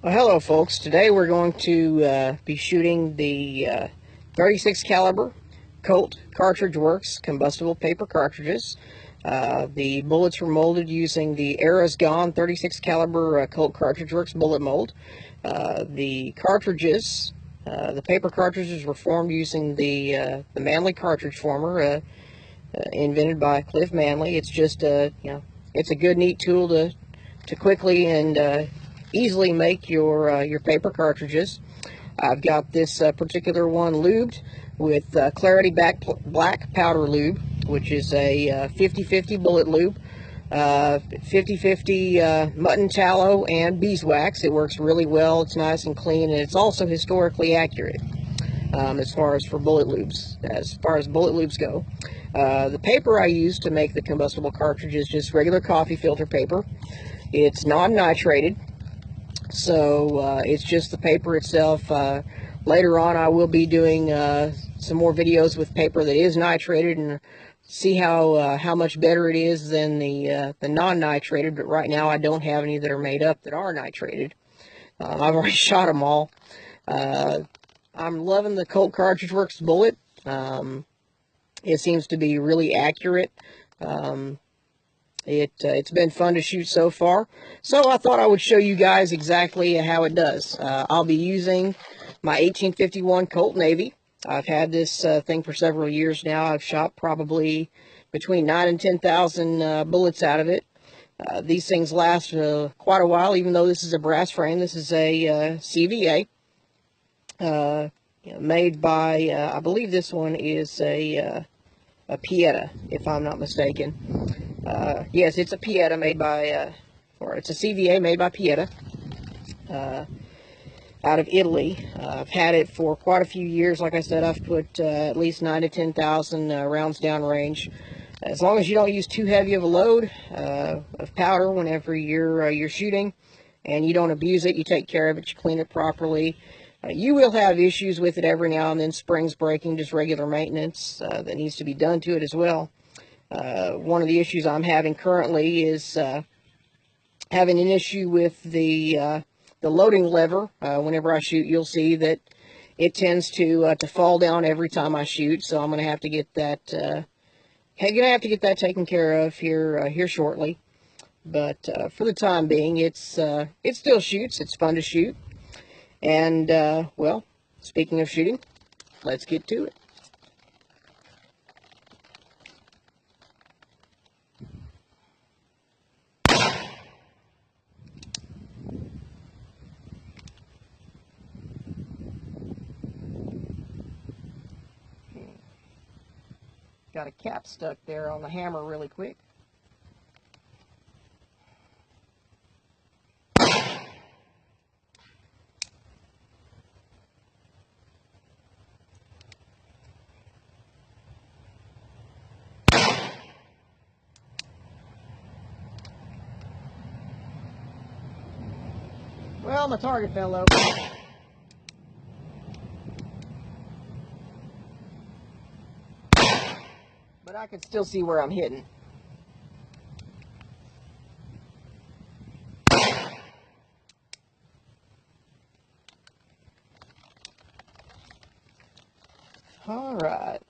Well, hello folks. Today we're going to be shooting the 36 caliber Colt Cartridge Works combustible paper cartridges. The bullets were molded using the Era's Gone 36 caliber Colt Cartridge Works bullet mold. The cartridges, the paper cartridges, were formed using the Manley cartridge former, invented by Cliff Manley. It's just it's a good, neat tool to quickly and easily make your paper cartridges. I've got this particular one lubed with Clarity Black Powder Lube, which is a 50-50 bullet lube, 50-50 mutton tallow and beeswax. It works really well. It's nice and clean, and it's also historically accurate as far as bullet lubes go. The paper I use to make the combustible cartridge is just regular coffee filter paper. It's non-nitrated, so it's just the paper itself. Later on I will be doing some more videos with paper that is nitrated and see how much better it is than the non-nitrated, but right now I don't have any that are made up that are nitrated. I've already shot them all. I'm loving the Colt Cartridge Works bullet. It seems to be really accurate. It's been fun to shoot so far. So I thought I would show you guys exactly how it does. I'll be using my 1851 Colt Navy. I've had this thing for several years now. I've shot probably between 9,000 and 10,000 bullets out of it. These things last quite a while, even though this is a brass frame. This is a CVA. Made by, I believe this one is a Pieta, if I'm not mistaken. Yes, it's a Pieta made by, or it's a CVA made by Pieta, out of Italy. I've had it for quite a few years. Like I said, I've put at least 9,000 to 10,000 rounds downrange. As long as you don't use too heavy of a load of powder whenever you're shooting, and you don't abuse it, you take care of it, you clean it properly. You will have issues with it every now and then, springs breaking, just regular maintenance that needs to be done to it as well. One of the issues I'm having currently is having an issue with the loading lever. Whenever I shoot, you'll see that it tends to fall down every time I shoot, so I'm going to have to get that taken care of here shortly. But for the time being, it still shoots. It's fun to shoot. And, well, speaking of shooting, let's get to it. Got a cap stuck there on the hammer really quick. Well, my target fell over. But I can still see where I'm hitting. All right.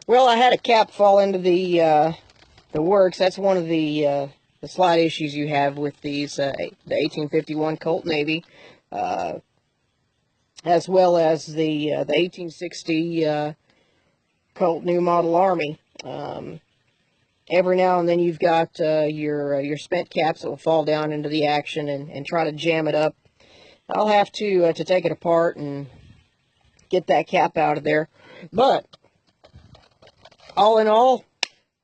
Well, I had a cap fall into the works. That's one of the slight issues you have with these the 1851 Colt Navy, as well as the 1860 Colt New Model Army. Every now and then you've got your spent caps that will fall down into the action and try to jam it up. I'll have to take it apart and get that cap out of there. But all in all,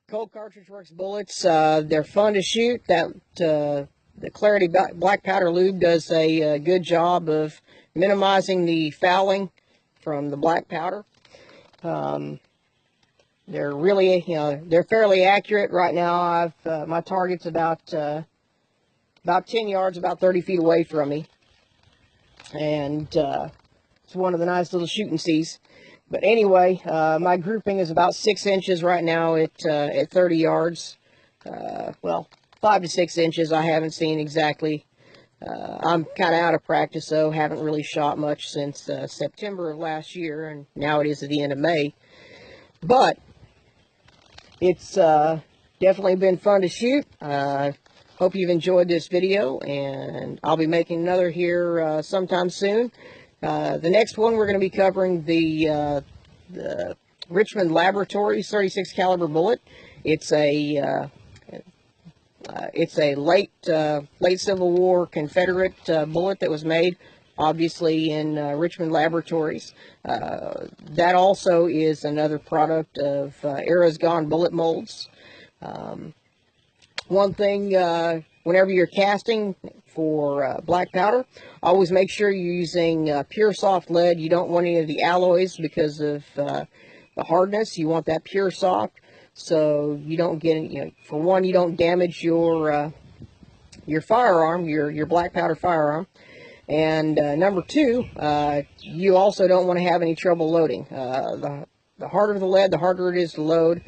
Colt Cartridge Works bullets, they're fun to shoot. The Clarity Black Powder Lube does a good job of minimizing the fouling from the black powder. They're really, they're fairly accurate. Right now, my target's about 10 yards, about 30 feet away from me. And as It's one of the nice little shooting C's. But anyway, my grouping is about 6 inches right now at 30 yards. Well, 5 to 6 inches. I haven't seen exactly. I'm kind of out of practice, so haven't really shot much since September of last year, and now it is at the end of May. But it's definitely been fun to shoot. Hope you've enjoyed this video, and I'll be making another here sometime soon. The next one we're going to be covering the Richmond Laboratories 36 caliber bullet. It's a late Civil War Confederate bullet that was made, obviously, in Richmond Laboratories. That also is another product of Era's Gone bullet molds. One thing, whenever you're casting for black powder, always make sure you're using pure soft lead. You don't want any of the alloys because of the hardness. You want that pure soft, so you don't get, for one, you don't damage your firearm, your black powder firearm. And number two, you also don't want to have any trouble loading. The harder the lead, the harder it is to load.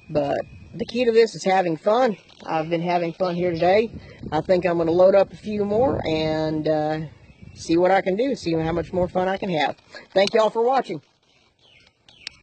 But the key to this is having fun. I've been having fun here today. I think I'm going to load up a few more and see what I can do, see how much more fun I can have. Thank you all for watching.